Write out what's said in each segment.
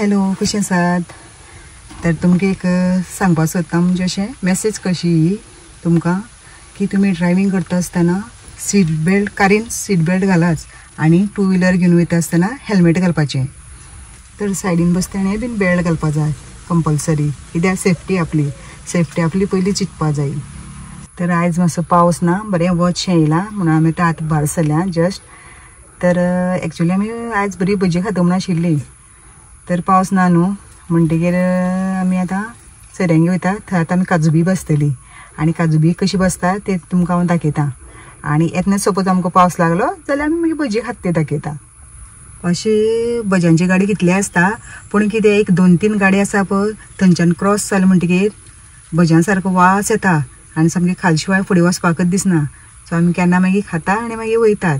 Hello, कशें आसात? तर तुमकां एक सांगपाक सोदता म्हणजे अशें मॅसेज कशी तुमकां की तुमी ड्रायव्हिंग करता आसतना सीट बेल्ट कारीन सीट बेल्ट घालाच आनी टू व्हिलर घेवन वयता आसतना हेल्मेट घालपाचें. तर सायडीन बसतना बीन बेल्ट घालपाक जाय कंपल्सरी, कित्याक सेफ्टी आपली पयली चिंतपा जाय. तर आयज मातसो पावस ना, बरें वचशें येयलां म्हणून आमी आतां भायर सरल्या जस्ट. तर एक्चुली आमी आयज बरी भजी खाता म्हूण आशिल्ली, तर पावस ना न्हू म्हणटकीर आमी आतां सऱ्यांगी वयता. थंय आतां आमी काजू बी बसतली आनी काजू बी कशी बसता ते तुमकां हांव दाखयतां. आनी येतना सपोज आमकां पावस लागलो जाल्यार आमी मागीर भजी खात ते दाखयता. अशी भज्यांची गाडी कितली आसता, पूण कितें एक 2-3 गाडी आसा पळय थंयच्यान क्रॉस जाले म्हणटकीर भज्यां सारको वास येता आनी सामकी खालशिवाय फुडें वचपाकच दिसना. सो आमी केन्ना मागीर खाता आनी मागीर वयतात.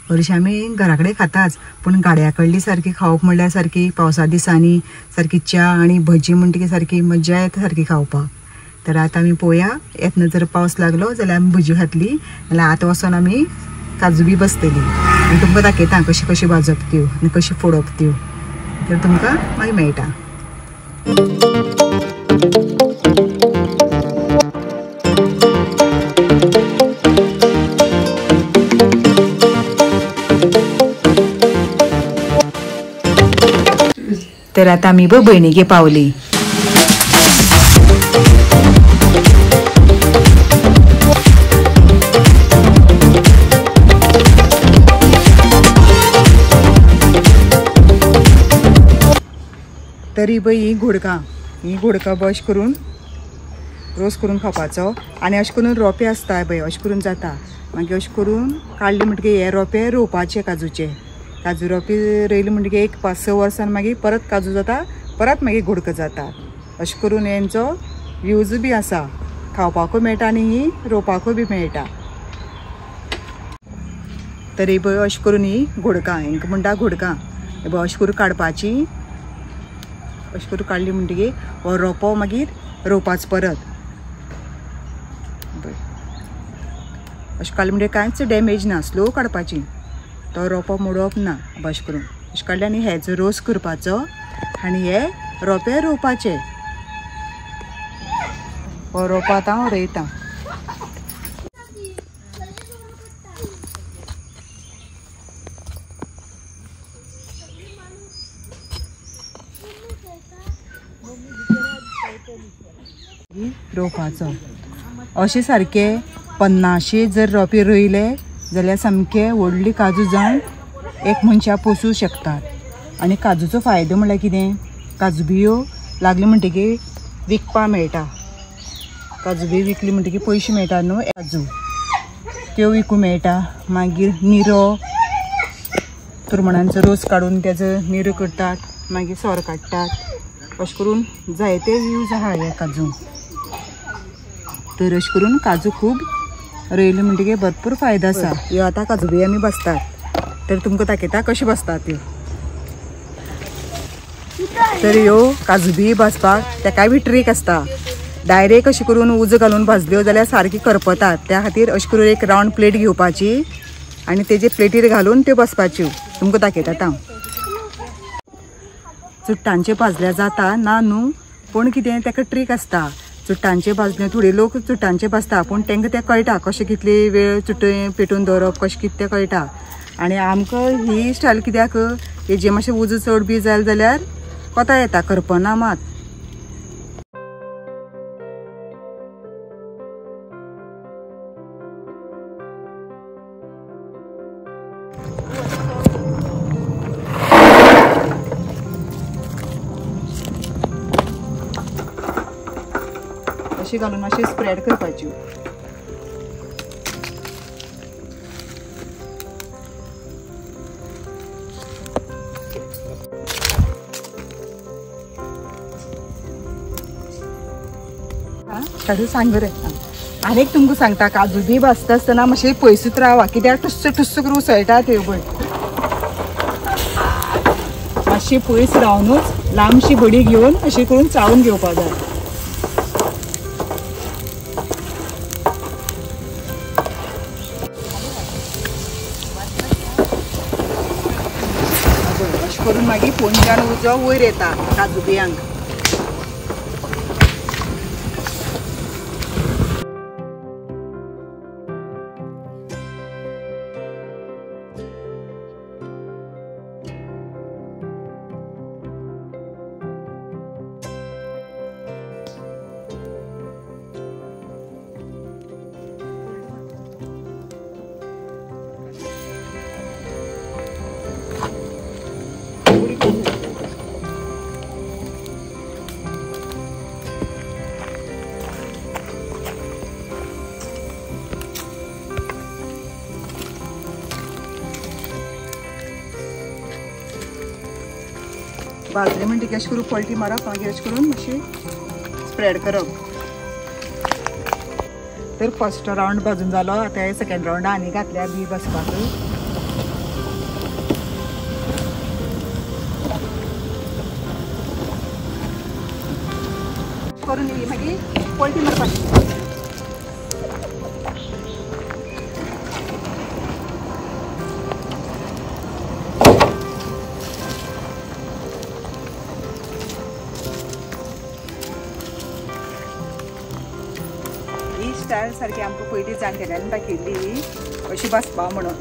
हरशीं आमी घरा कडेन खाताच, पूण गाड्या कडली सारकी खावप म्हणल्यार सारकी पावसा दिसांनी सारकी च्या आनी भजी म्हणटकीर सारकी मज्जा येता सारकी खावपाक. तर आतां आमी पळोवया, येतना जर पावस लागलो जाल्यार आमी भजी खातली, नाल्यार आतां वचोन आमी काजू बी बसतली आनी तुमकां दाखयता कशी कशी भाजप त्यो आनी कशी फोडप त्यो. तर तुमकां मागीर मेळटा. तर आतां आमी भयणीगे पावली. तरी ही घोडका बश करून रोस करून खावपाचो आनी अशें करून रोंपे आसता पळय, अशें करून जाता. मागीर अशें करून काडले म्हणटकीर हे रोंपे रोवपाचे काजू रोंपे रोयले म्हणटकीर एक 5-6 वर्सान मागीर परत काजू जाता, परत मागीर घोडका जाता. अशें करून हेंचो यूज बी आसा, खावपाकूय मेळटा आनी ही रोवपाकूय बी मेळटा. तरी पळय अशें करून ही घोडका, हांकां म्हणटा घोडका. अशें करून काडपाची, अशें करून काडली म्हणटकीर हो रोंपो मागीर रोवपाचो परत. अशें काडलें म्हणटकीर कांयच डॅमेज ना, स्लो काडपाची, तो रोंपो मोडप ना. अशें करून अशें काडलें आनी हेचो रोस करपाचो आनी हे रोंपे रोवपाचे. हो रोंपो आतां हांव रोयतां. रोवपाचो अशें सारके 50 जर रोंपे रोयले जाल्यार सामके व्हडली काजू जावन एक मनशा पोसूं शकतात. आनी काजूचो फायदो म्हणल्यार कितें, काजू बियो लागली म्हणटकीर विकपा मेळटा. काजू बियो विकली म्हणटकीर पयशे मेळटा न्हू, काजू त्यो विकूं मेळटा. मागीर निरो, तुरमणांचो रोस काडून तेजो निरो करतात, मागीर सोरो काडटात. अशें करून जायते यूज आहा हे काजू. तर अशें करून काजू खूब रोयले म्हणटकीर भरपूर फायदो आसा. ह्यो आतां काजू बियो आमी बसतात, तर तुमकां दाखयता कशें बसतात त्यो. तर ह्यो काजू बियो भाजपाक तेकाय बी ट्रीक आसता. डायरेक्ट अशें करून उजो घालून भाजल्यो जाल्यार सारकी करपतात. त्या खातीर अशें करून एक रावंड प्लेट घेवपाची आनी तेजे प्लेटीर घालून त्यो बसपाच्यो. तुमकां दाखयता आतां. चुट्टांचे भाजल्या जाता ना न्हू, पूण कितें तेका ट्रीक आसता. चुट्टांचे भाजले, थोडे लोक चुट्टांचे भाजता, पूण तांकां तें कळटा कशें कितले वेळ चुट्टे पेटून दवरप कशें कितें तें कळटा. आनी आमकां ही स्टायल कित्याक, हेजे मातशें उजो चड बी जालें जाल्यार कोता येता, करपना मात. अशी घालून अशी स्प्रेड करपाची. सांग बरें. आनीक तुमकां सांगता, काजू बी भाजता आसतना मातशें पयसूच रावा, कित्याक टुस्स करून उसळटा त्यो पळय. मातशी पयस रावनूच लांबशी बडी घेवन अशी करून चाळून घेवपाक जाय. अशें करून मागीर फोंडच्यान उजो वयर येता काजू बियांक. भाजले म्हणटकीर अशें करून पलटी मारप मागीर अशें करून मातशी स्प्रेड करप. तर फर्स्ट रावंड भाजून जालो. आतां सेकंड रावंड आनी घातल्या बी भाजपाक. करून ही मागीर पलटी मारपाची. स्टायल सारखी आमकां पयलीं जाणटेल्यांनी दाखयल्ली अशी भाजपा म्हणून.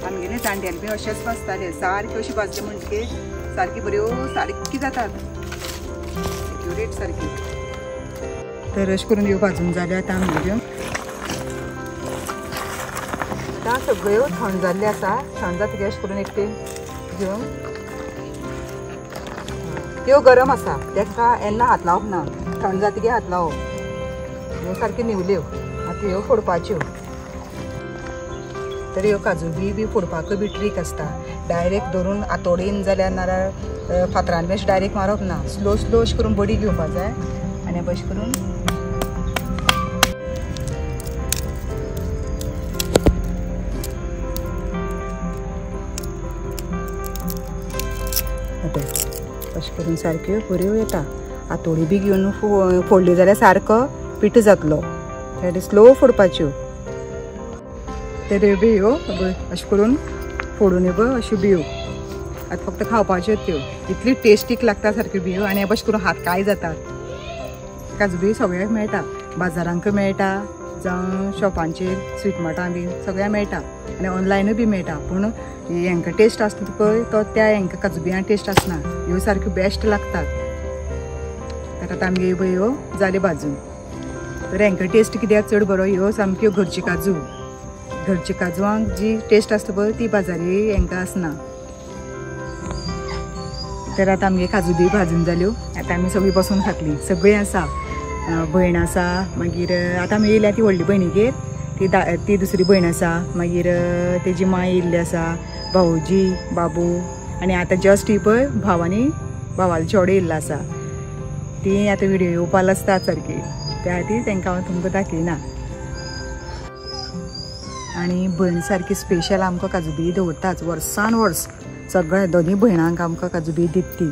आमगेले जाणटेले बी अशेंच भाजताले. सारकी अशी भाजली म्हणटकीर सारकी बऱ्यो सारकी जातात एक्युरेट सारकी. तर अशें करून ह्यो भाजून जाल्यो आतां आमगेल्यो. आतां सगळ्यो थंड जाल्ली आसा. थंड जातकीर अशें करून एक घेवन त्यो गरम आसा तेका येन्ना हात लावप ना. थंड जातकीर हात लावप. ह्यो सारक्यो निवल्यो. आतां ह्यो फोडपाच्यो. तर ह्यो काजू बी फोडपाक बी ट्रीक आसता. डायरेक्ट धरून आतोडीन जाल्यार नाल्यार फातरान बी अशें डायरेक्ट मारप ना. स्लो स्लो अशें करून बडी घेवपाक जाय आनी अशें करून अशें करून सारक्यो बऱ्यो येता. आतोडी बी घेवन फोडली जाल्यार सारको पीठ जातलो. त्या स्लो फोडपाच्यो. तर बियो अशें करून फोडून येवं अश्यो बियो. आतां फक्त खावपाच्यो त्यो. इतली टेस्टीक लागता सारक्यो बियो. आनी अशें करून हात काय जातात. काजू बियो सगळ्यांक मेळटा. बाजारांक मेळटा जावं शॉपांचेर स्वीट मार्टां बी सगळ्यांक मेळटा. आनी ऑनलायनूय बी मेळटा. पूण हांकां टेस्ट आसता पळय तो त्या हांकां काजू बियांक टेस्ट आसना. ह्यो सारक्यो बेस्ट लागतात. तर आतां आमगे ह्यो जाल्यो भाजून. तर हांकां टेस्ट कित्याक चड बरो ह्यो सामक्यो घरची काजू. घरच्या काजवांक जी टेस्ट आसता पळय ती बाजारी हांकां आसना. तर आतां आमगे काजू बी भाजून जाल्यो. आतां आमी सगळीं बसून खातलीं. सगळीं आसा. भयण आसा. मागीर आतां आमी येयल्या ती व्हडली भयणीगेर ती दुसरी भयण आसा. मागीर तेजी माय येयल्ली आसा. भाऊजी बाबू आनी आतां जस्ट ही पळय भाव आनी भावालो चेडो येयल्लो आसा. ती आतां व्हिडियो येवपाक आसतात सारकी. त्या खातीर तांकां हांव तुमकां दाखयना. आनी भयण सारकी स्पेशल आमकां काजू बी दवरताच वर्सान वर्स. सगळ्या दोनी भयणांक आमकां काजू बी दिता ती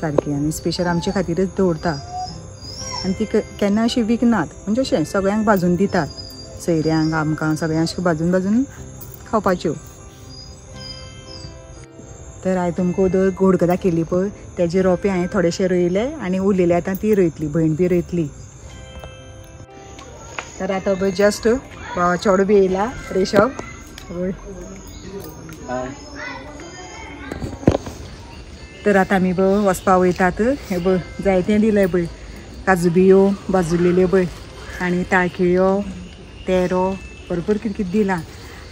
सारकी. आनी स्पेशल आमचे खातीरच दवरता. आनी ती केन्ना अशी विकनात. म्हणजे अशें सगळ्यांक भाजून दितात. सयऱ्यांक आमकां सगळ्यांक अशें भाजून भाजून खावपाच्यो. तर हांवें तुमकां घोडको दाखयली पळय तेजे रोंपे हांवें थोडेशे रोयले आनी उरलेले आतां ती रोयतली. भयण बी रोयतली. तर आतां पळय जस्ट चेडो बी येयला रेशव. तर आतां आमी पळय वचपाक वयतात. हे पळय जायतें दिलें पळय. काजू बियो भाजलेल्यो पळय आनी ताळखिळ्यो तेरो भरपूर कितें कितें दिलां.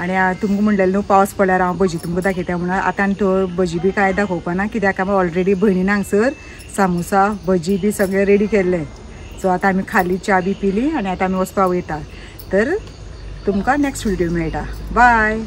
आनी तुमकां म्हणलेलें न्हू पावस पडल्यार हांव भजी तुमकां दाखयता म्हणून. आतां तो भजी बी कांय दाखोवपा ना कित्याक आमी ऑलरेडी भयणीन हांगसर सामोसा भजी बी सगळें रेडी केल्लें. सो आतां आमी खाली च्या बी पिली आनी आतां आमी वचपाक वयता. तर तुमकां नेक्स्ट व्हिडियो मेळटा. बाय.